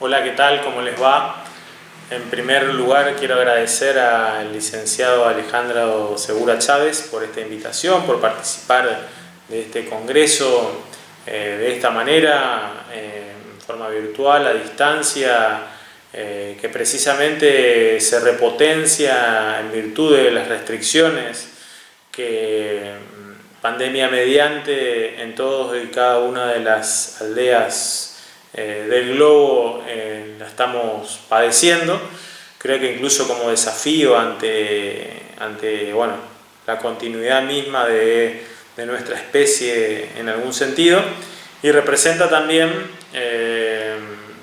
Hola, ¿qué tal? ¿Cómo les va? En primer lugar, quiero agradecer al licenciado Alejandro Segura Chávez por esta invitación, por participar de este congreso de esta manera, en forma virtual, a distancia, que precisamente se repotencia en virtud de las restricciones que pandemia mediante en todos y cada una de las aldeas del globo la estamos padeciendo. Creo que incluso como desafío ante bueno, la continuidad misma de nuestra especie en algún sentido, y representa también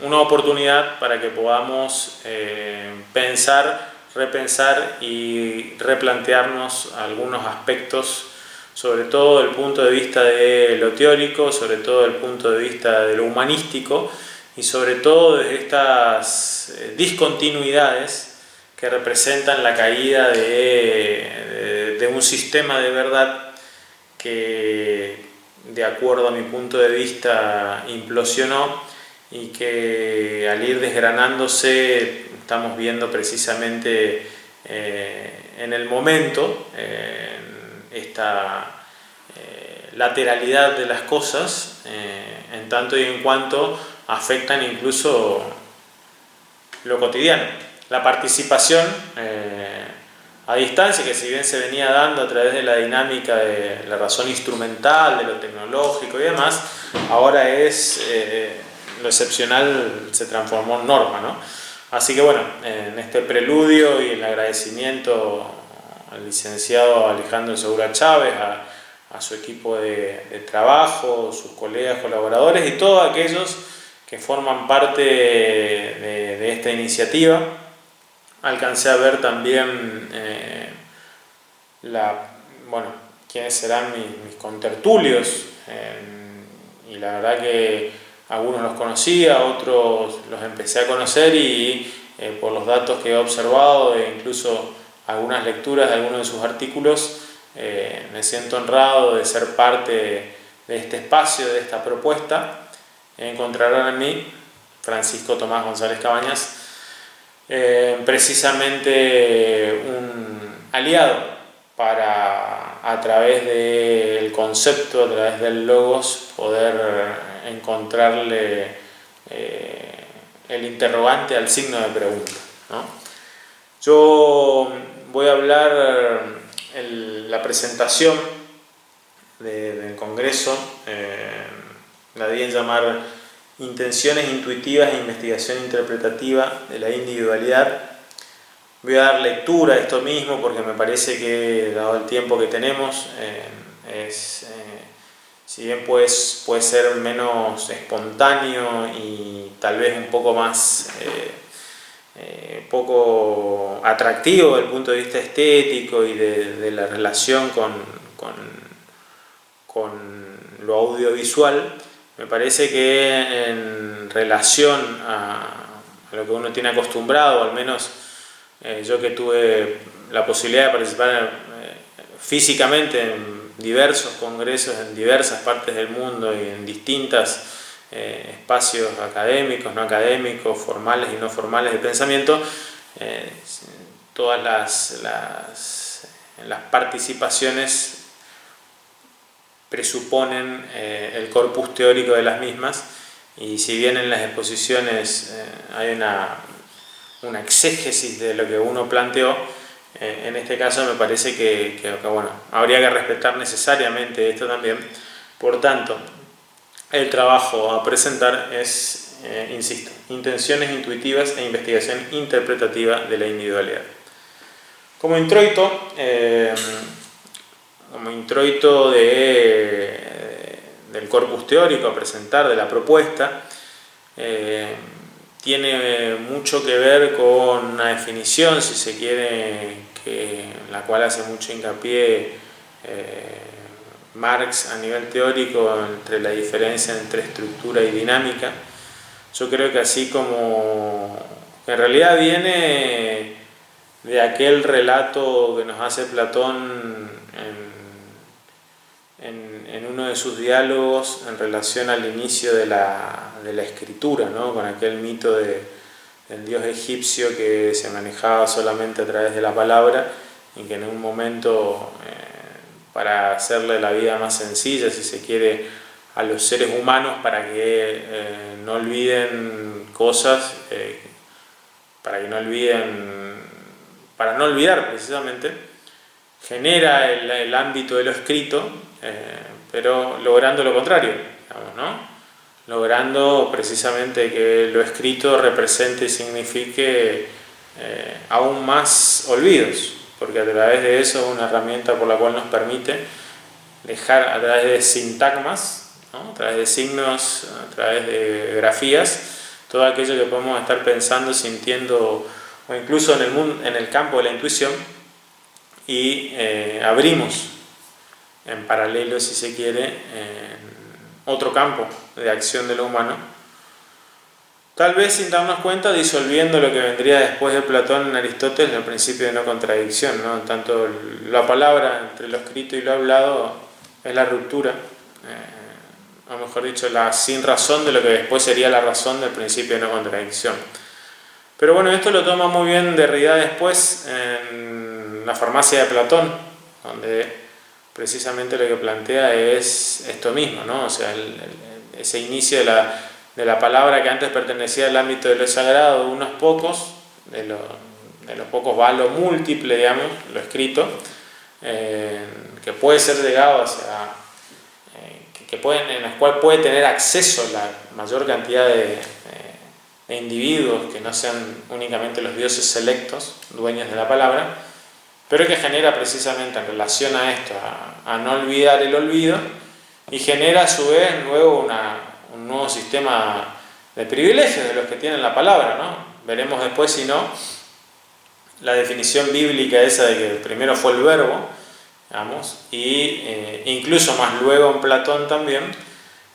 una oportunidad para que podamos pensar, repensar y replantearnos algunos aspectos, sobre todo desde el punto de vista de lo teórico, sobre todo desde el punto de vista de lo humanístico y sobre todo de estas discontinuidades que representan la caída de un sistema de verdad que, de acuerdo a mi punto de vista, implosionó y que al ir desgranándose estamos viendo precisamente en el momento esta lateralidad de las cosas, en tanto y en cuanto afectan incluso lo cotidiano. La participación a distancia, que si bien se venía dando a través de la dinámica de la razón instrumental, de lo tecnológico y demás, ahora es lo excepcional se transformó en norma, ¿no? Así que bueno, en este preludio y el agradecimiento al licenciado Alejandro Segura Chávez, a su equipo de trabajo, sus colegas, colaboradores y todos aquellos que forman parte de esta iniciativa. Alcancé a ver también bueno, quiénes serán mis contertulios, y la verdad que algunos los conocía, otros los empecé a conocer y por los datos que he observado e incluso algunas lecturas de algunos de sus artículos, me siento honrado de ser parte de este espacio, de esta propuesta. Encontrarán en mí, Francisco Tomás González Cabañas, precisamente un aliado para, a través del concepto, a través del logos, poder encontrarle el interrogante al signo de pregunta, ¿no? Yo voy a hablar la presentación del Congreso, la di en llamar Intenciones intuitivas e investigación interpretativa de la individualidad. Voy a dar lectura a esto mismo porque me parece que, dado el tiempo que tenemos, si bien puede ser menos espontáneo y tal vez un poco más poco atractivo desde el punto de vista estético y de la relación con lo audiovisual, me parece que en relación a lo que uno tiene acostumbrado, al menos yo que tuve la posibilidad de participar físicamente en diversos congresos en diversas partes del mundo y en distintos espacios académicos, no académicos, formales y no formales de pensamiento, todas las participaciones presuponen el corpus teórico de las mismas, y si bien en las exposiciones hay una exégesis de lo que uno planteó, en este caso me parece que bueno, habría que respetar necesariamente esto también. Por tanto, el trabajo a presentar es, insisto, intenciones intuitivas e investigación interpretativa de la individualidad. Como introito del corpus teórico a presentar, de la propuesta, tiene mucho que ver con una definición, si se quiere, en la cual hace mucho hincapié Marx a nivel teórico, entre la diferencia entre estructura y dinámica. Yo creo que así como en realidad viene de aquel relato que nos hace Platón en uno de sus diálogos en relación al inicio de la escritura, ¿no? Con aquel mito del dios egipcio que se manejaba solamente a través de la palabra y que en un momento, para hacerle la vida más sencilla, si se quiere, a los seres humanos, para que no olviden cosas, para no olvidar precisamente, genera el ámbito de lo escrito, pero logrando lo contrario, digamos, ¿no? Logrando precisamente que lo escrito represente y signifique aún más olvidos, porque a través de eso es una herramienta por la cual nos permite dejar a través de sintagmas, ¿no? A través de signos, a través de grafías, todo aquello que podemos estar pensando, sintiendo, o incluso en el campo de la intuición, y abrimos en paralelo, si se quiere, en otro campo de acción de lo humano, tal vez sin darnos cuenta, disolviendo lo que vendría después de Platón en Aristóteles, el principio de no contradicción, ¿no? Tanto la palabra entre lo escrito y lo hablado es la ruptura, o mejor dicho, la sin razón de lo que después sería la razón del principio de no contradicción. Pero bueno, esto lo toma muy bien Derrida después en la farmacia de Platón, donde precisamente lo que plantea es esto mismo, ¿no? O sea, ese inicio de la palabra que antes pertenecía al ámbito de lo sagrado, de unos pocos, de los pocos va a lo múltiple, digamos, lo escrito, que puede ser llegado hacia, en el cual puede tener acceso la mayor cantidad de individuos que no sean únicamente los dioses selectos, dueños de la palabra, pero que genera precisamente en relación a esto, a no olvidar el olvido, y genera a su vez luego un nuevo sistema de privilegios de los que tienen la palabra, ¿no? Veremos después, si no, la definición bíblica esa de que primero fue el verbo, digamos, y incluso más luego en Platón también,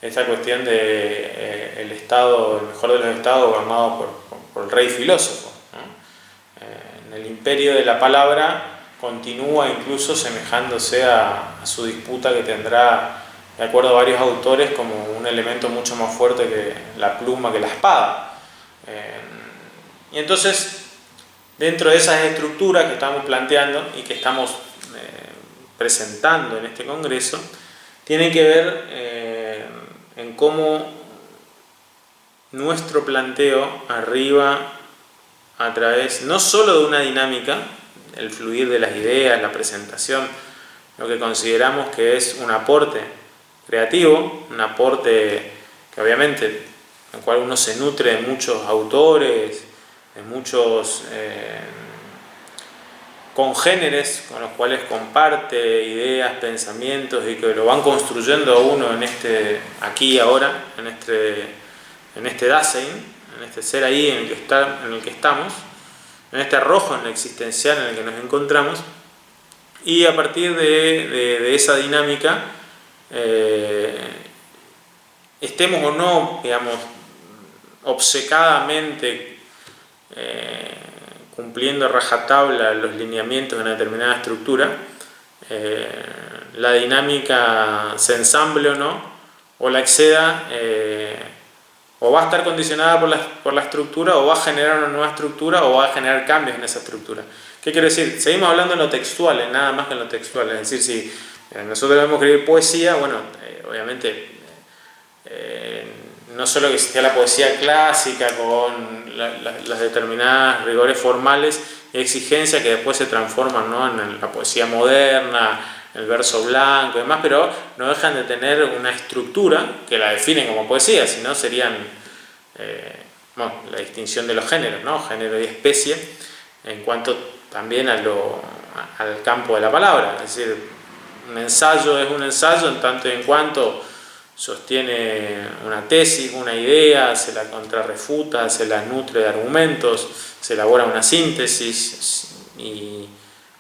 esta cuestión de el estado, el mejor de los estados gobernado por el rey filósofo, ¿no? En el imperio de la palabra continúa incluso semejándose a su disputa que tendrá, de acuerdo a varios autores, como un elemento mucho más fuerte que la pluma, que la espada. Y entonces, dentro de esas estructuras que estamos planteando y que estamos presentando en este congreso, tienen que ver en cómo nuestro planteo arriba a través no solo de una dinámica, el fluir de las ideas, la presentación, lo que consideramos que es un aporte creativo, un aporte que obviamente en el cual uno se nutre de muchos autores, de muchos congéneres con los cuales comparte ideas, pensamientos y que lo van construyendo a uno en este aquí y ahora, en este Dasein, en este ser ahí en el que estamos, en este arrojo en el existencial en el que nos encontramos, y a partir de esa dinámica, estemos o no, digamos, obcecadamente cumpliendo a rajatabla los lineamientos de una determinada estructura, la dinámica se ensamble o no, o la exceda, o va a estar condicionada por la estructura, o va a generar una nueva estructura, o va a generar cambios en esa estructura. ¿Qué quiere decir? Seguimos hablando en lo textual, en nada más que en lo textual. Es decir, si nosotros debemos escribir poesía, bueno, obviamente no solo que existía la poesía clásica con las determinadas rigores formales y exigencias que después se transforman, ¿no?, en la poesía moderna, el verso blanco y demás, pero no dejan de tener una estructura que la definen como poesía, si no serían la distinción de los géneros, ¿no?, género y especie, en cuanto también al campo de la palabra. Es decir, un ensayo es un ensayo en tanto y en cuanto sostiene una tesis, una idea, se la contrarrefuta, se la nutre de argumentos, se elabora una síntesis. Y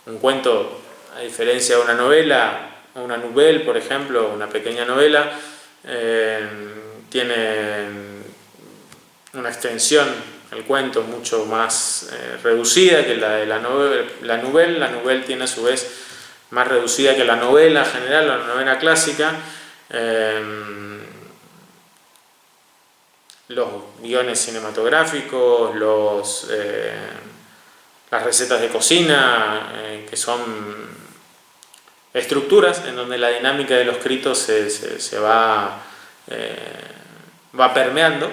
un cuento, a diferencia de una novela, una nouvelle, por ejemplo, una pequeña novela, tiene una extensión, el cuento, mucho más reducida que la de la nouvelle. La nouvelle tiene a su vez más reducida que la novela general, la novela clásica, los guiones cinematográficos, las recetas de cocina, que son estructuras en donde la dinámica de los escritos se va permeando,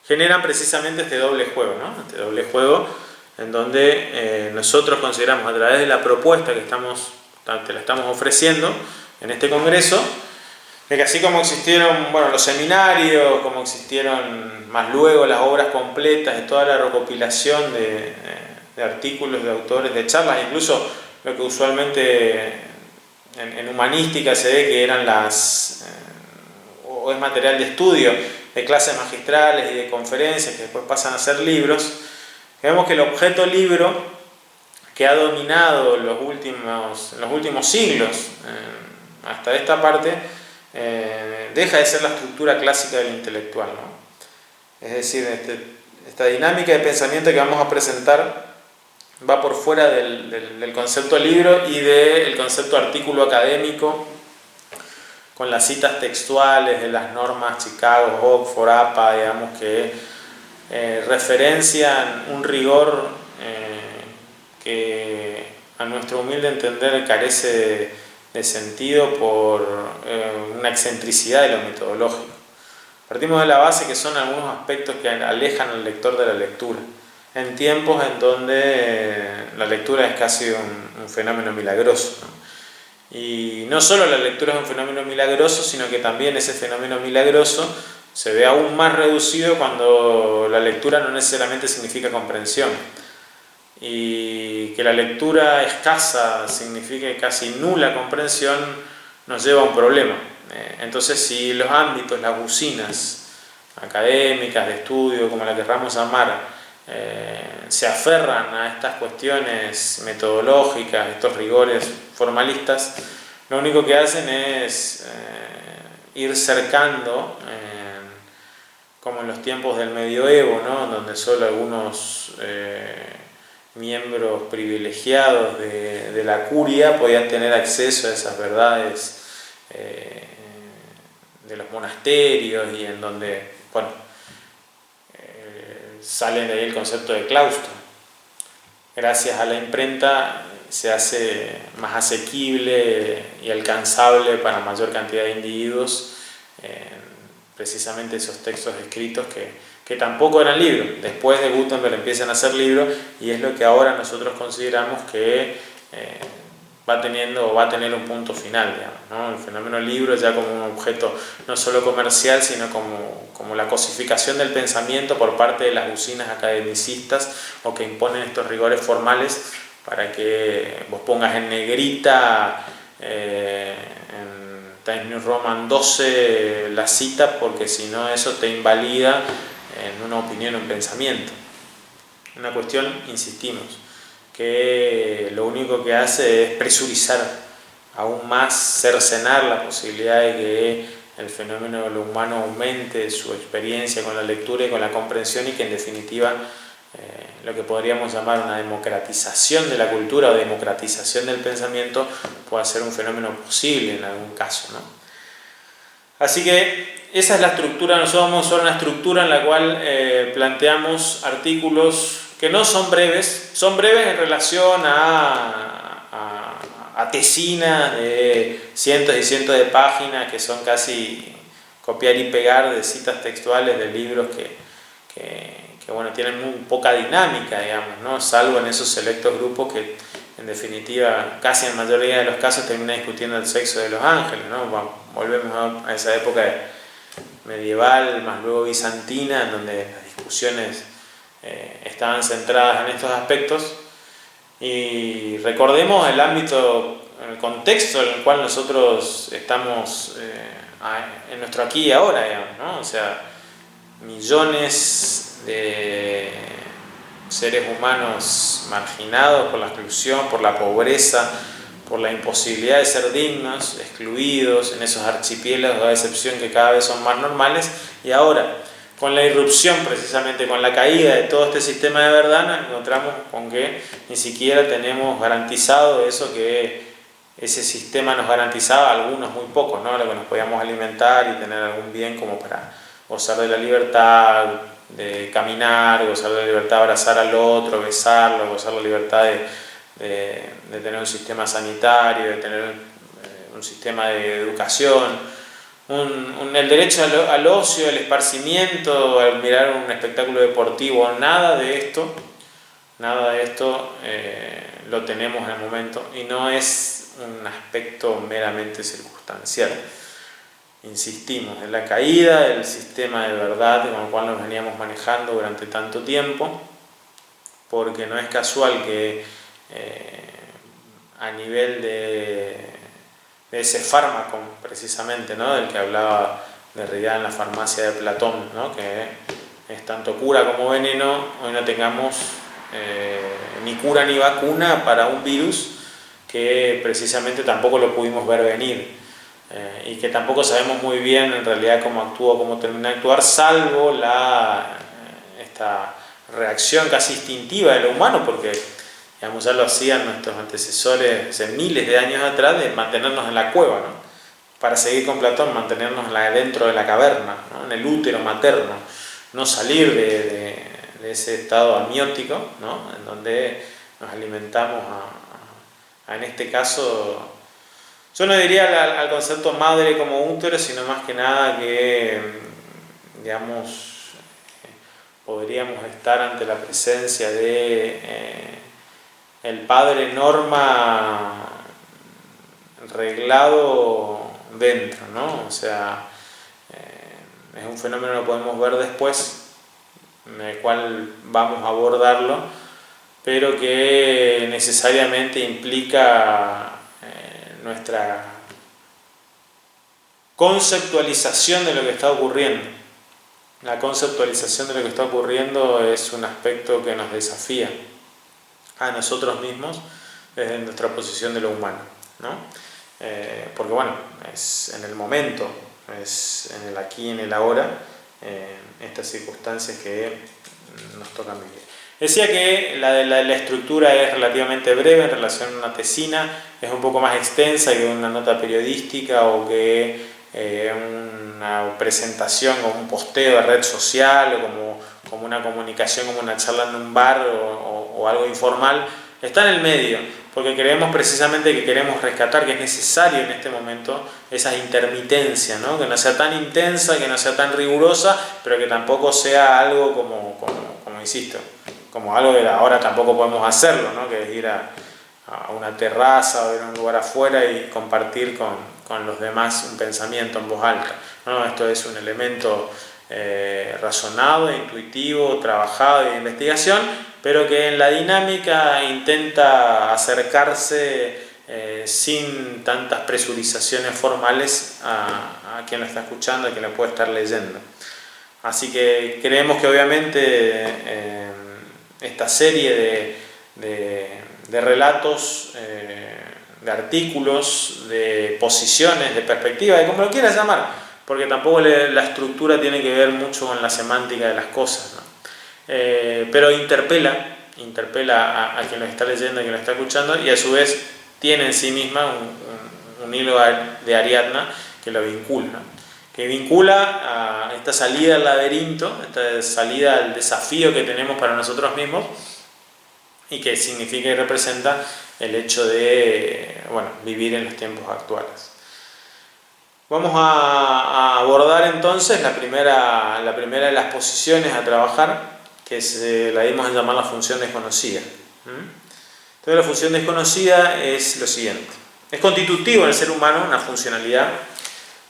generan precisamente este doble juego, ¿no? Este doble juego en donde nosotros consideramos, a través de la propuesta que te la estamos ofreciendo en este congreso, de que así como existieron, bueno, los seminarios, como existieron más luego las obras completas de toda la recopilación de artículos, de autores, de charlas, incluso lo que usualmente en humanística se ve que eran o es material de estudio, de clases magistrales y de conferencias que después pasan a ser libros, vemos que el objeto libro, que ha dominado en los últimos siglos hasta esta parte, deja de ser la estructura clásica del intelectual, ¿no? Es decir, esta dinámica de pensamiento que vamos a presentar va por fuera del concepto libro y del concepto artículo académico, con las citas textuales de las normas Chicago, Oxford, APA, digamos, que referencian un rigor que a nuestro humilde entender carece de sentido por una excentricidad de lo metodológico. Partimos de la base que son algunos aspectos que alejan al lector de la lectura, en tiempos en donde la lectura es casi un fenómeno milagroso, ¿no? Y no solo la lectura es un fenómeno milagroso, sino que también ese fenómeno milagroso se ve aún más reducido cuando la lectura no necesariamente significa comprensión. Y que la lectura escasa signifique casi nula comprensión nos lleva a un problema. Entonces, si los ámbitos, las usinas académicas, de estudio, como la querramos llamar, se aferran a estas cuestiones metodológicas, estos rigores formalistas, lo único que hacen es ir cercando, como en los tiempos del medioevo, ¿no? Donde solo algunos miembros privilegiados de la curia podían tener acceso a esas verdades de los monasterios, y en donde, bueno, sale de ahí el concepto de claustro. Gracias a la imprenta se hace más asequible y alcanzable para mayor cantidad de individuos precisamente esos textos escritos que tampoco eran libros. Después de Gutenberg empiezan a ser libros, y es lo que ahora nosotros consideramos que va a tener un punto final, digamos, ¿no? El fenómeno libro ya como un objeto no solo comercial, sino como la cosificación del pensamiento por parte de las usinas academicistas, o que imponen estos rigores formales para que vos pongas en negrita en Times New Roman 12 la cita, porque si no eso te invalida en una opinión o un pensamiento. Una cuestión, insistimos, que lo único que hace es presurizar aún más, cercenar la posibilidad de que el fenómeno de lo humano aumente su experiencia con la lectura y con la comprensión, y que en definitiva lo que podríamos llamar una democratización de la cultura o democratización del pensamiento pueda ser un fenómeno posible en algún caso, ¿no? Así que esa es la estructura. Nosotros vamos a usar una estructura en la cual planteamos artículos que no son breves, son breves en relación a tesinas de cientos y cientos de páginas que son casi copiar y pegar de citas textuales de libros que bueno, tienen muy poca dinámica, digamos, ¿no? Salvo en esos selectos grupos que en definitiva casi en la mayoría de los casos terminan discutiendo el sexo de los ángeles, ¿no? Volvemos a esa época medieval, más luego bizantina, en donde las discusiones estaban centradas en estos aspectos. Y recordemos el ámbito, el contexto en el cual nosotros estamos en nuestro aquí y ahora, digamos, ¿no? O sea, millones de seres humanos marginados por la exclusión, por la pobreza, por la imposibilidad de ser dignos, excluidos en esos archipiélagos de excepción que cada vez son más normales. Y ahora, con la irrupción, precisamente con la caída de todo este sistema de verdad, nos encontramos con que ni siquiera tenemos garantizado eso que ese sistema nos garantizaba, algunos muy pocos, ¿no? Lo que nos podíamos alimentar y tener algún bien como para gozar de la libertad de caminar, gozar de la libertad de abrazar al otro, besarlo, gozar de la libertad de tener un sistema sanitario, de tener un sistema de educación, el derecho al ocio, al esparcimiento, al mirar un espectáculo deportivo. Nada de esto lo tenemos en el momento, y no es un aspecto meramente circunstancial. Insistimos en la caída del sistema de verdad con el cual nos veníamos manejando durante tanto tiempo, porque no es casual que a nivel de ese fármaco precisamente, ¿no?, del que hablaba Derrida en la farmacia de Platón, ¿no?, que es tanto cura como veneno, hoy no tengamos ni cura ni vacuna para un virus que precisamente tampoco lo pudimos ver venir, y que tampoco sabemos muy bien en realidad cómo actúa, cómo termina de actuar, salvo esta reacción casi instintiva de lo humano, porque digamos, ya lo hacían nuestros antecesores hace miles de años atrás, de mantenernos en la cueva, ¿no?, para seguir con Platón, mantenernos dentro de la caverna, ¿no?, en el útero materno, no salir de ese estado amniótico, ¿no?, en donde nos alimentamos en este caso, yo no diría al concepto madre como útero, sino más que nada que, digamos, podríamos estar ante la presencia de el padre norma reglado dentro, ¿no? O sea, es un fenómeno que lo podemos ver después, en el cual vamos a abordarlo, pero que necesariamente implica nuestra conceptualización de lo que está ocurriendo. La conceptualización de lo que está ocurriendo es un aspecto que nos desafía a nosotros mismos desde nuestra posición de lo humano, ¿no? Porque bueno, es en el momento, es en el aquí y en el ahora, estas circunstancias que nos tocan vivir. Decía que la estructura es relativamente breve en relación a una tesina, es un poco más extensa que una nota periodística o que una presentación o un posteo de red social o como una comunicación, como una charla en un bar o algo informal. Está en el medio, porque creemos precisamente que queremos rescatar, que es necesario en este momento esa intermitencia, ¿no?, que no sea tan intensa, que no sea tan rigurosa, pero que tampoco sea algo como insisto, como algo que ahora tampoco podemos hacerlo, ¿no?, que es ir a una terraza o ir a un lugar afuera y compartir con los demás un pensamiento en voz alta. No, esto es un elemento razonado, intuitivo, trabajado de investigación, pero que en la dinámica intenta acercarse sin tantas presurizaciones formales a quien lo está escuchando, a quien lo puede estar leyendo. Así que creemos que obviamente esta serie de relatos, de artículos, de posiciones, de perspectivas, de como lo quieras llamar, porque tampoco la estructura tiene que ver mucho con la semántica de las cosas, ¿no? Pero interpela a quien lo está leyendo, a quien lo está escuchando, y a su vez tiene en sí misma un hilo de Ariadna que lo vincula, que vincula a esta salida al laberinto, esta salida al desafío que tenemos para nosotros mismos, y que significa y representa el hecho de vivir en los tiempos actuales. Vamos a abordar entonces la primera de las posiciones a trabajar, que la dimos en llamar la función desconocida. Entonces la función desconocida es lo siguiente: es constitutivo en el ser humano una funcionalidad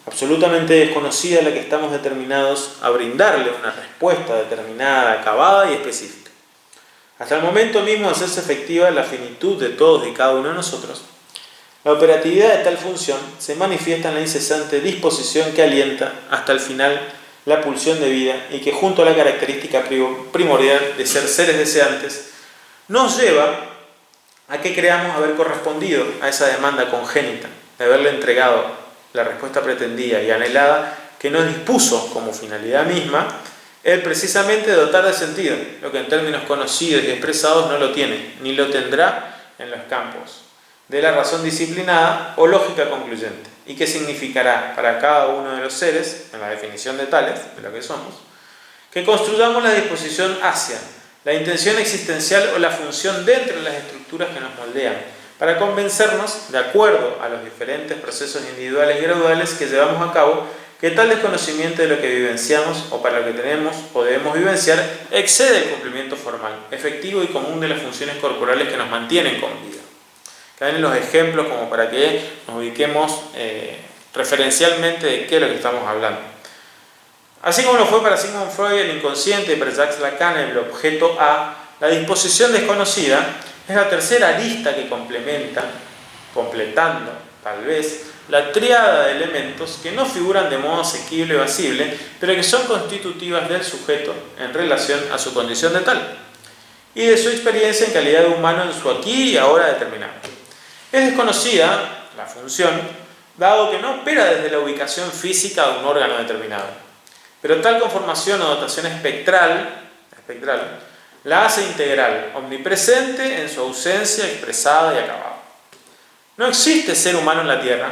absolutamente desconocida a la que estamos determinados a brindarle una respuesta determinada, acabada y específica. Hasta el momento mismo de hacerse efectiva la finitud de todos y cada uno de nosotros, la operatividad de tal función se manifiesta en la incesante disposición que alienta hasta el final la pulsión de vida y que, junto a la característica primordial de ser seres deseantes, nos lleva a que creamos haber correspondido a esa demanda congénita de haberle entregado la respuesta pretendida y anhelada que nos dispuso como finalidad misma el precisamente dotar de sentido lo que en términos conocidos y expresados no lo tiene, ni lo tendrá en los campos de la razón disciplinada o lógica concluyente, y que significará para cada uno de los seres, en la definición de tales, de lo que somos, que construyamos la disposición hacia la intención existencial o la función dentro de las estructuras que nos moldean, para convencernos, de acuerdo a los diferentes procesos individuales y graduales que llevamos a cabo, que tal desconocimiento de lo que vivenciamos o para lo que tenemos o debemos vivenciar excede el cumplimiento formal, efectivo y común de las funciones corporales que nos mantienen con vida. Caen los ejemplos como para que nos ubiquemos referencialmente de qué es lo que estamos hablando. Así como lo fue para Sigmund Freud el inconsciente y para Jacques Lacan el objeto A, la disposición desconocida es la tercera arista que completando, tal vez, la tríada de elementos que no figuran de modo asequible o asible, pero que son constitutivas del sujeto en relación a su condición de tal, y de su experiencia en calidad de humano en su aquí y ahora determinado. Es desconocida la función, dado que no opera desde la ubicación física de un órgano determinado, pero tal conformación o dotación espectral la hace integral, omnipresente en su ausencia expresada y acabada. No existe ser humano en la Tierra,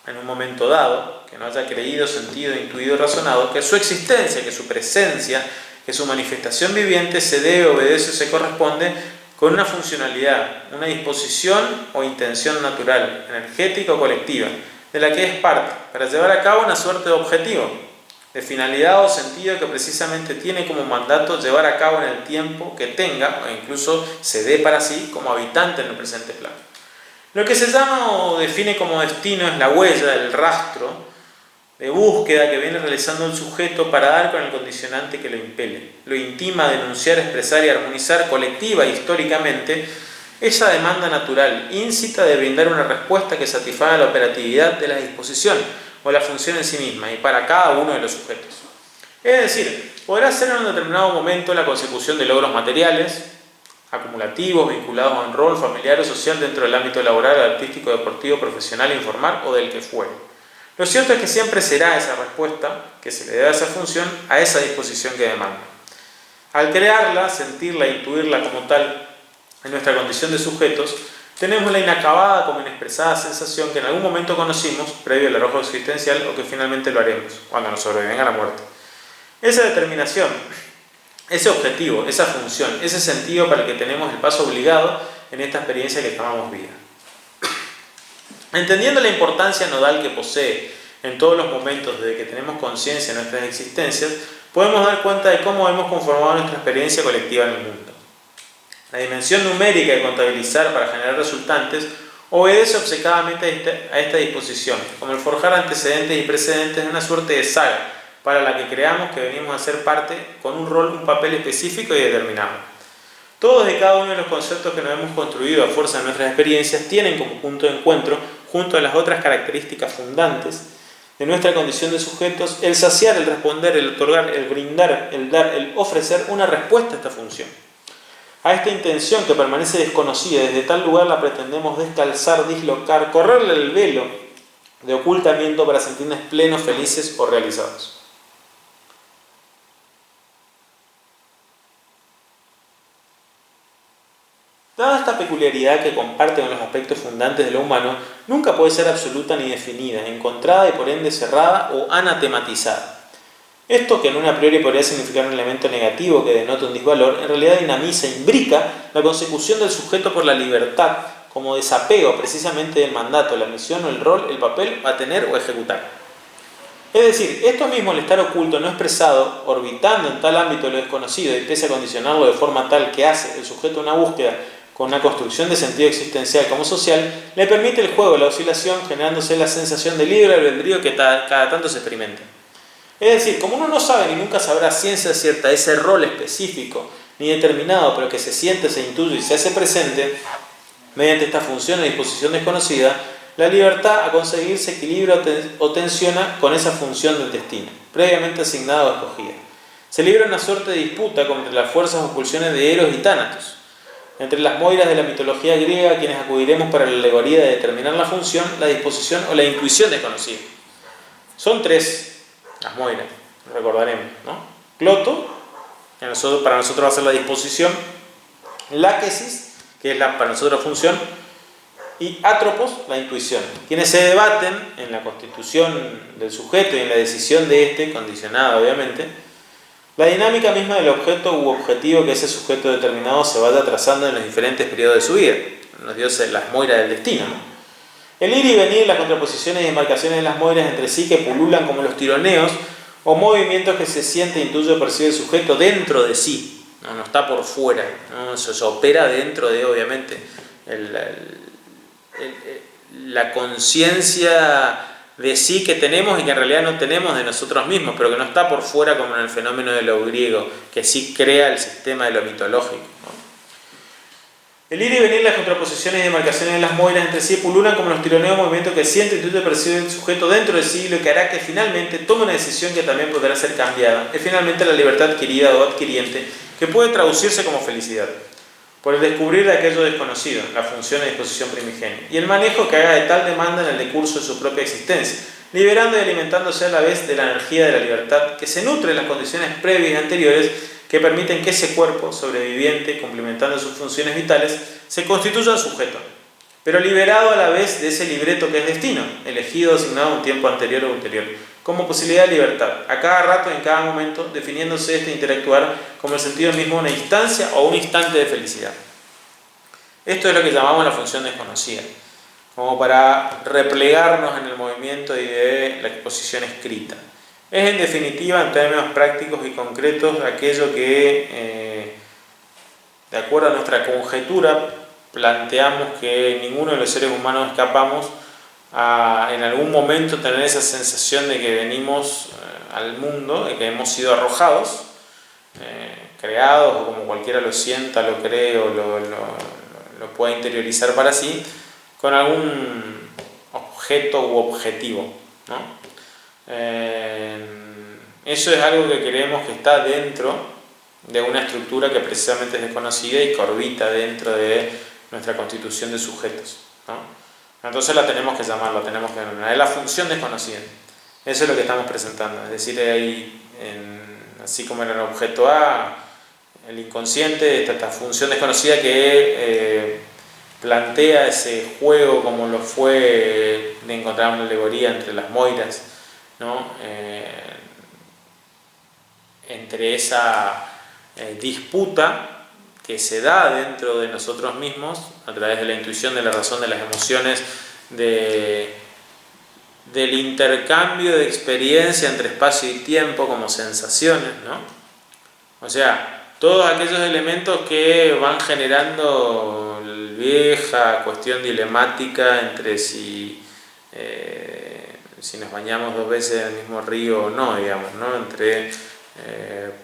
en un momento dado, que no haya creído, sentido, intuido, razonado, que su existencia, que su presencia, que su manifestación viviente se debe, obedece o se corresponde con una funcionalidad, una disposición o intención natural, energética o colectiva, de la que es parte, para llevar a cabo una suerte de objetivo, de finalidad o sentido que precisamente tiene como mandato llevar a cabo en el tiempo que tenga, o incluso se dé para sí como habitante en el presente plano. Lo que se llama o define como destino es la huella, el rastro de búsqueda que viene realizando el sujeto para dar con el condicionante que lo impele, lo intima a denunciar, expresar y armonizar colectiva e históricamente esa demanda natural, íncita de brindar una respuesta que satisfaga la operatividad de la disposición o la función en sí misma y para cada uno de los sujetos. Es decir, podrá ser en un determinado momento la consecución de logros materiales, acumulativos, vinculados a un rol familiar o social dentro del ámbito laboral, artístico, deportivo, profesional, informal o del que fuere. Lo cierto es que siempre será esa respuesta que se le dé a esa función, a esa disposición que demanda. Al crearla, sentirla e intuirla como tal en nuestra condición de sujetos, tenemos la inacabada como inexpresada sensación que en algún momento conocimos, previo al arrojo existencial, o que finalmente lo haremos, cuando nos sobrevenga la muerte. Esa determinación, ese objetivo, esa función, ese sentido para el que tenemos el paso obligado en esta experiencia que llamamos vida. Entendiendo la importancia nodal que posee en todos los momentos desde que tenemos conciencia de nuestras existencias, podemos dar cuenta de cómo hemos conformado nuestra experiencia colectiva en el mundo. La dimensión numérica de contabilizar para generar resultantes obedece obcecadamente a esta disposición, como el forjar antecedentes y precedentes de una suerte de saga para la que creamos que venimos a ser parte con un rol, un papel específico y determinado. Todos y cada uno de los conceptos que nos hemos construido a fuerza de nuestras experiencias tienen como punto de encuentro, junto a las otras características fundantes de nuestra condición de sujetos, el saciar, el responder, el otorgar, el brindar, el dar, el ofrecer una respuesta a esta función. A esta intención que permanece desconocida, desde tal lugar la pretendemos descalzar, dislocar, correrle el velo de ocultamiento para sentirnos plenos, felices o realizados. Dada esta peculiaridad que comparte con los aspectos fundantes de lo humano, nunca puede ser absoluta ni definida, encontrada y por ende cerrada o anatematizada. Esto, que en una priori podría significar un elemento negativo que denota un disvalor, en realidad dinamiza, imbrica la consecución del sujeto por la libertad como desapego precisamente del mandato, la misión o el rol, el papel a tener o ejecutar. Es decir, esto mismo, el estar oculto, no expresado, orbitando en tal ámbito de lo desconocido y pese a condicionarlo de forma tal que hace el sujeto una búsqueda con una construcción de sentido existencial como social, le permite el juego, la oscilación, generándose la sensación de libre albedrío que cada tanto se experimenta. Es decir, como uno no sabe ni nunca sabrá a ciencia cierta ese rol específico ni determinado, pero que se siente, se intuye y se hace presente, mediante esta función o disposición desconocida, la libertad a conseguir se equilibra o tensiona con esa función del destino, previamente asignada o escogida. Se libra una suerte de disputa entre las fuerzas o pulsiones de Eros y Tánatos, entre las moiras de la mitología griega, a quienes acudiremos para la alegoría de determinar la función, la disposición o la intuición desconocida. Son tres las moiras, recordaremos, ¿no? Cloto, que para nosotros va a ser la disposición, láquesis, que es para nosotros la función, y atropos, la intuición, quienes se debaten en la constitución del sujeto y en la decisión de éste, condicionada obviamente, la dinámica misma del objeto u objetivo que ese sujeto determinado se vaya trazando en los diferentes periodos de su vida. Nos dio las moiras del destino, ¿no? El ir y venir, las contraposiciones y demarcaciones de las moiras entre sí que pululan como los tironeos o movimientos que se siente, intuye o percibe el sujeto dentro de sí, no está por fuera, ¿no? Eso se opera dentro de, obviamente, la conciencia de sí que tenemos y que en realidad no tenemos de nosotros mismos, pero que no está por fuera como en el fenómeno de lo griego, que sí crea el sistema de lo mitológico, ¿no? El ir y venir, las contraposiciones y demarcaciones de las moiras entre sí pululan como los tironeos, movimientos que siente y intuye percibe el sujeto dentro de sí, lo que hará que finalmente tome una decisión que también podrá ser cambiada. Es finalmente la libertad adquirida o adquiriente, que puede traducirse como felicidad, por el descubrir de aquello desconocido, la función y disposición primigenia, y el manejo que haga de tal demanda en el decurso de su propia existencia, liberando y alimentándose a la vez de la energía de la libertad, que se nutre en las condiciones previas y anteriores que permiten que ese cuerpo sobreviviente, complementando sus funciones vitales, se constituya sujeto, pero liberado a la vez de ese libreto que es destino, elegido o asignado a un tiempo anterior o ulterior, como posibilidad de libertad, a cada rato, en cada momento, definiéndose este interactuar como el sentido mismo de una instancia o un instante de felicidad. Esto es lo que llamamos la función desconocida, como para replegarnos en el movimiento y de la exposición escrita. Es en definitiva, en términos prácticos y concretos, aquello que, de acuerdo a nuestra conjetura, planteamos que ninguno de los seres humanos escapamos a en algún momento tener esa sensación de que venimos al mundo, de que hemos sido arrojados, creados, o como cualquiera lo sienta, lo cree o lo pueda interiorizar para sí, con algún objeto u objetivo, ¿no? Eso es algo que creemos que está dentro de una estructura que precisamente es desconocida y que orbita dentro de nuestra constitución de sujetos, ¿no? Entonces la tenemos que llamar, la tenemos que denominar. Es la función desconocida. Eso es lo que estamos presentando. Es decir, ahí, así como en el objeto A, el inconsciente, esta función desconocida que plantea ese juego como lo fue de encontrar una alegoría entre las moiras, ¿no? Entre esa disputa que se da dentro de nosotros mismos a través de la intuición, de la razón, de las emociones, del intercambio de experiencia entre espacio y tiempo como sensaciones, ¿no? O sea, todos aquellos elementos que van generando la vieja cuestión dilemática entre si nos bañamos 2 veces en el mismo río o no, digamos, ¿no? Entre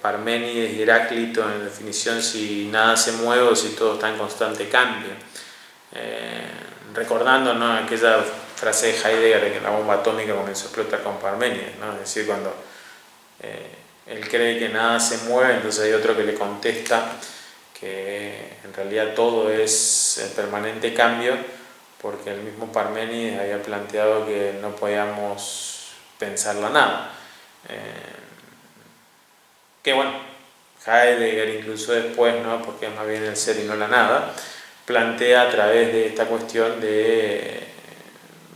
Parménides y Heráclito, en definición, si nada se mueve o si todo está en constante cambio. Recordando, ¿no?, aquella frase de Heidegger de que la bomba atómica comenzó a explotar con Parménides, ¿no? Es decir, cuando él cree que nada se mueve, entonces hay otro que le contesta que en realidad todo es en permanente cambio, porque el mismo Parménides había planteado que no podíamos pensar la nada. Que bueno, Heidegger incluso después, ¿no?, porque es más bien el ser y no la nada, plantea a través de esta cuestión de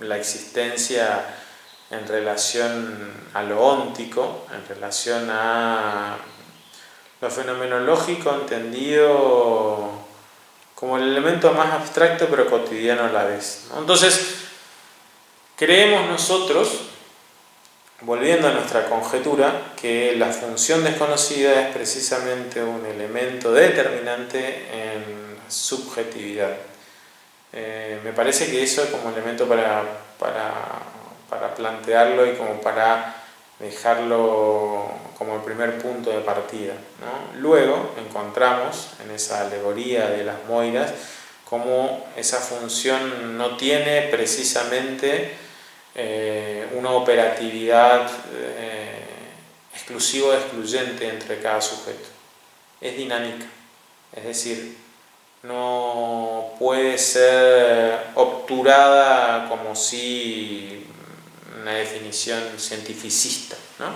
la existencia en relación a lo óntico, en relación a lo fenomenológico entendido como el elemento más abstracto pero cotidiano a la vez, ¿no? Entonces, creemos nosotros, volviendo a nuestra conjetura, que la función desconocida es precisamente un elemento determinante en la subjetividad. Me parece que eso es como elemento para plantearlo y como para dejarlo como el primer punto de partida, ¿no? Luego encontramos en esa alegoría de las moiras cómo esa función no tiene precisamente una operatividad exclusiva o excluyente entre cada sujeto. Es dinámica, es decir, no puede ser obturada como si una definición cientificista, ¿no?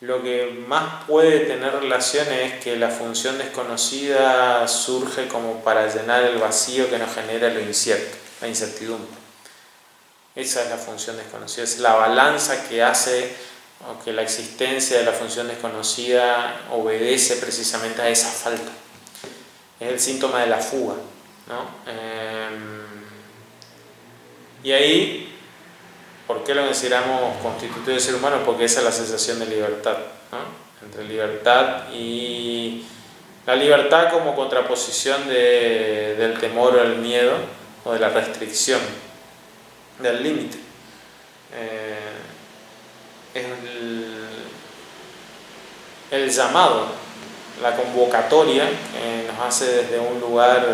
lo que más puede tener relación es que la función desconocida surge como para llenar el vacío que nos genera lo incierto, la incertidumbre. Esa es la función desconocida, es la balanza que hace o que la existencia de la función desconocida obedece precisamente a esa falta. Es el síntoma de la fuga, ¿no? Y ahí, ¿por qué lo consideramos constitutivo del ser humano? Porque esa es la sensación de libertad, ¿no? Entre libertad y la libertad como contraposición del temor o el miedo o de la restricción, del límite. Es el llamado, la convocatoria que nos hace desde un lugar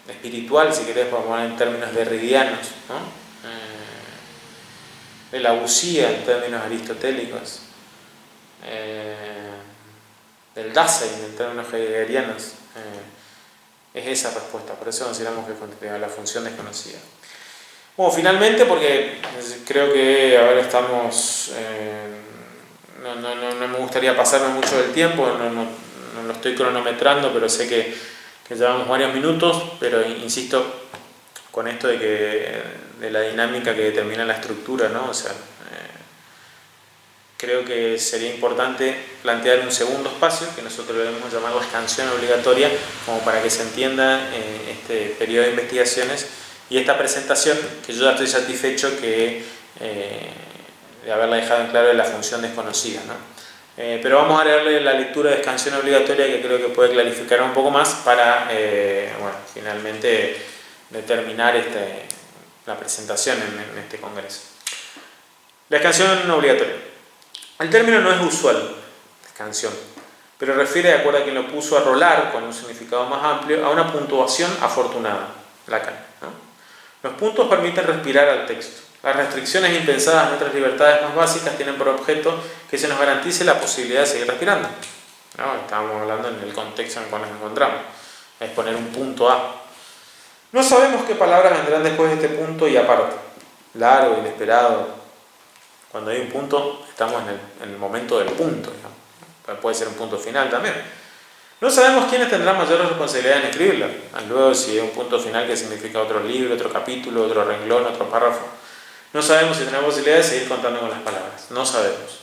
espiritual, si querés poner en términos derridianos, ¿no? De la usía en términos aristotélicos, del Dasein en términos heideggerianos, es esa respuesta. Por eso consideramos que contiene la función desconocida. Bueno, finalmente, porque creo que ahora estamos, no me gustaría pasarme mucho del tiempo, no lo estoy cronometrando, pero sé que llevamos varios minutos, pero insisto con esto de la dinámica que determina la estructura, ¿no? O sea, creo que sería importante plantear un segundo espacio, que nosotros lo hemos llamado escansión obligatoria, como para que se entienda este periodo de investigaciones y esta presentación, que yo ya estoy satisfecho de haberla dejado en claro de la función desconocida, ¿no? Pero vamos a leerle la lectura de escansión obligatoria, que creo que puede clarificar un poco más para, finalmente determinar la presentación en este congreso. La escansión obligatoria. El término no es usual, escansión, pero refiere, de acuerdo a quien lo puso, a rolar, con un significado más amplio, a una puntuación afortunada, Lacan, ¿no? Los puntos permiten respirar al texto. Las restricciones impensadas a nuestras libertades más básicas tienen por objeto que se nos garantice la posibilidad de seguir respirando, ¿no? Estábamos hablando en el contexto en el cual nos encontramos, es poner un punto A. No sabemos qué palabras vendrán después de este punto y aparte, largo, inesperado. Cuando hay un punto, estamos en el momento del punto, ¿no? Puede ser un punto final también. No sabemos quiénes tendrán mayor responsabilidad en escribirla. Luego, si hay un punto final que significa otro libro, otro capítulo, otro renglón, otro párrafo. No sabemos si tendremos posibilidad de seguir contando con las palabras. No sabemos.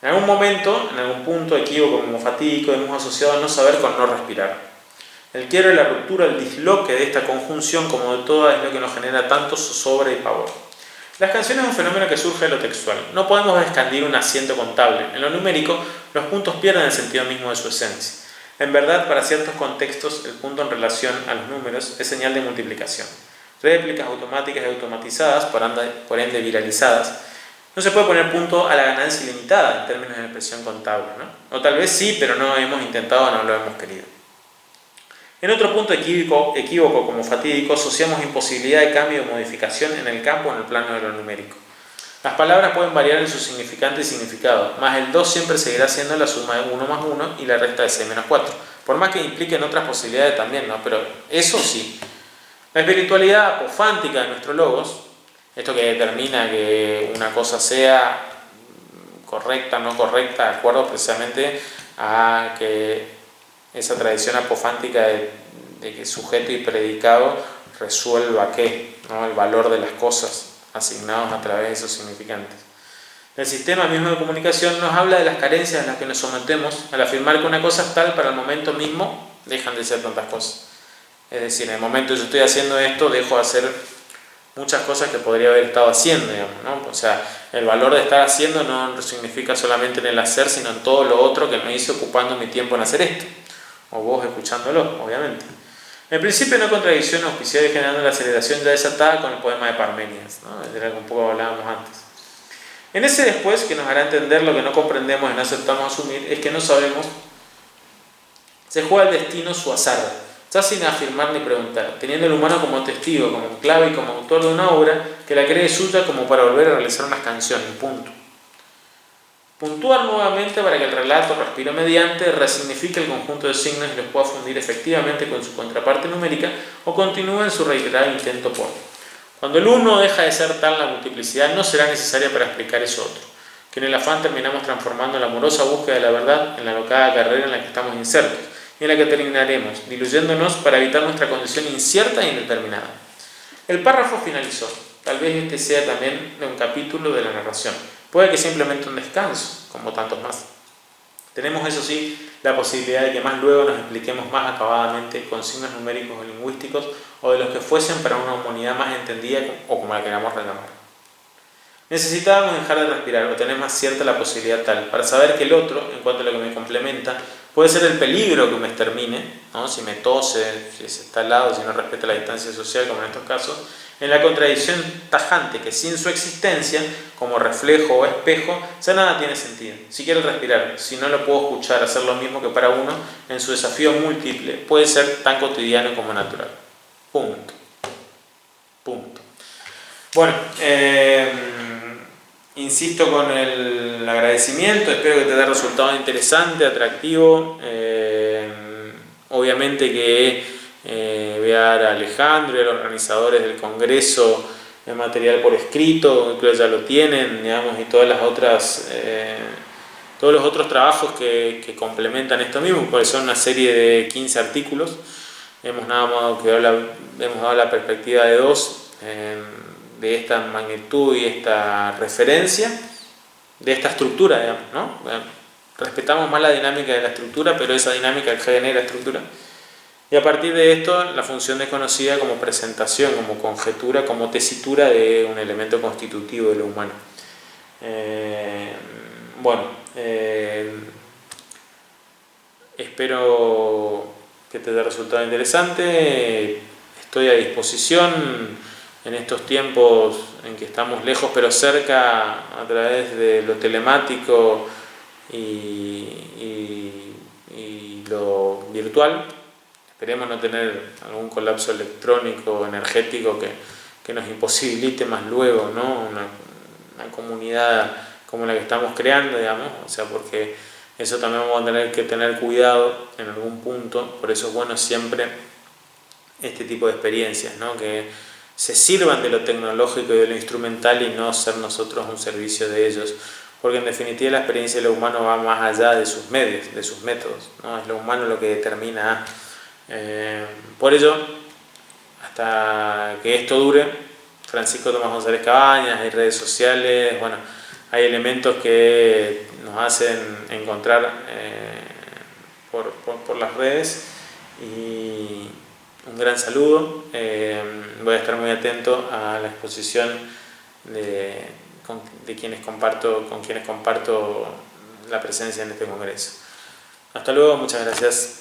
En algún momento, en algún punto equívoco como fatídico, hemos asociado a no saber con no respirar. El quiebre, la ruptura, el disloque de esta conjunción, como de toda, es lo que nos genera tanto zozobra y pavor. La escansión es un fenómeno que surge de lo textual. No podemos escandir un asiento contable. En lo numérico, los puntos pierden el sentido mismo de su esencia. En verdad, para ciertos contextos, el punto en relación a los números es señal de multiplicación. Réplicas automáticas y automatizadas, por ende viralizadas. No se puede poner punto a la ganancia ilimitada en términos de expresión contable, ¿no? O tal vez sí, pero no hemos intentado o no lo hemos querido. En otro punto equívoco como fatídico, asociamos imposibilidad de cambio o modificación en el campo o en el plano de lo numérico. Las palabras pueden variar en su significante y significado, más el 2 siempre seguirá siendo la suma de 1 más 1 y la resta de 6 menos 4, por más que impliquen otras posibilidades también, ¿no? Pero eso sí. La espiritualidad apofántica de nuestro logos, esto que determina que una cosa sea correcta o no correcta, de acuerdo precisamente a que esa tradición apofántica de que sujeto y predicado resuelva qué, ¿no? El valor de las cosas asignados a través de esos significantes. El sistema mismo de comunicación nos habla de las carencias a las que nos sometemos al afirmar que una cosa es tal, para el momento mismo dejan de ser tantas cosas. Es decir, en el momento que yo estoy haciendo esto, dejo de hacer muchas cosas que podría haber estado haciendo, digamos, ¿no? O sea, el valor de estar haciendo no significa solamente en el hacer, sino en todo lo otro que me hice ocupando mi tiempo en hacer esto. O vos escuchándolo, obviamente. En principio no contradicción auspiciada y generando la aceleración ya desatada con el poema de Parménides, ¿no? Era que un poco hablábamos antes. En ese después, que nos hará entender lo que no comprendemos y no aceptamos asumir, es que no sabemos, se juega el destino su azar, ya sin afirmar ni preguntar, teniendo el humano como testigo, como clave y como autor de una obra que la cree suya como para volver a realizar una canción, y punto. Puntuar nuevamente para que el relato, respiro mediante, resignifique el conjunto de signos y los pueda fundir efectivamente con su contraparte numérica o continúe en su reiterado intento por. Cuando el uno deja de ser tal, la multiplicidad no será necesaria para explicar eso otro, que en el afán terminamos transformando la amorosa búsqueda de la verdad en la locada carrera en la que estamos insertos, y en la que terminaremos diluyéndonos para evitar nuestra condición incierta e indeterminada. El párrafo finalizó. Tal vez este sea también de un capítulo de la narración. Puede que simplemente un descanso, como tantos más. Tenemos, eso sí, la posibilidad de que más luego nos expliquemos más acabadamente con signos numéricos o lingüísticos o de los que fuesen para una humanidad más entendida o como la queramos reclamar. Necesitábamos dejar de respirar o tener más cierta la posibilidad tal para saber que el otro, en cuanto a lo que me complementa, puede ser el peligro que me extermine, ¿no? Si me tose, si se está al lado, si no respeta la distancia social, como en estos casos, en la contradicción tajante que sin su existencia, como reflejo o espejo, ya nada tiene sentido. Si quiero respirar, si no lo puedo escuchar, hacer lo mismo que para uno, en su desafío múltiple, puede ser tan cotidiano como natural. Punto. Punto. Bueno, insisto con el agradecimiento, espero que te dé resultado interesante, atractivo. Obviamente que voy a dar a Alejandro y a los organizadores del Congreso el material por escrito, creo que ya lo tienen, digamos, y todas las otras, todos los otros trabajos que complementan esto mismo, porque son una serie de 15 artículos. Hemos dado la perspectiva de dos, de esta magnitud y esta referencia, de esta estructura, digamos, ¿no? Respetamos más la dinámica de la estructura, pero esa dinámica genera estructura. Y a partir de esto, la función desconocida como presentación, como conjetura, como tesitura de un elemento constitutivo de lo humano. Espero que te dé resultado interesante. Estoy a disposición en estos tiempos en que estamos lejos pero cerca a través de lo telemático y lo virtual. Esperemos no tener algún colapso electrónico, energético que nos imposibilite más luego, ¿no? Una comunidad como la que estamos creando, digamos, o sea, porque eso también vamos a tener que tener cuidado en algún punto. Por eso es bueno siempre este tipo de experiencias, ¿no? Que se sirvan de lo tecnológico y de lo instrumental y no ser nosotros un servicio de ellos, porque en definitiva la experiencia de lo humano va más allá de sus medios, de sus métodos, ¿no? Es lo humano lo que determina. Por ello, hasta que esto dure, Francisco Tomás González Cabañas, hay redes sociales, bueno, hay elementos que nos hacen encontrar por las redes, y un gran saludo. Voy a estar muy atento a la exposición con quienes comparto la presencia en este congreso. Hasta luego, muchas gracias.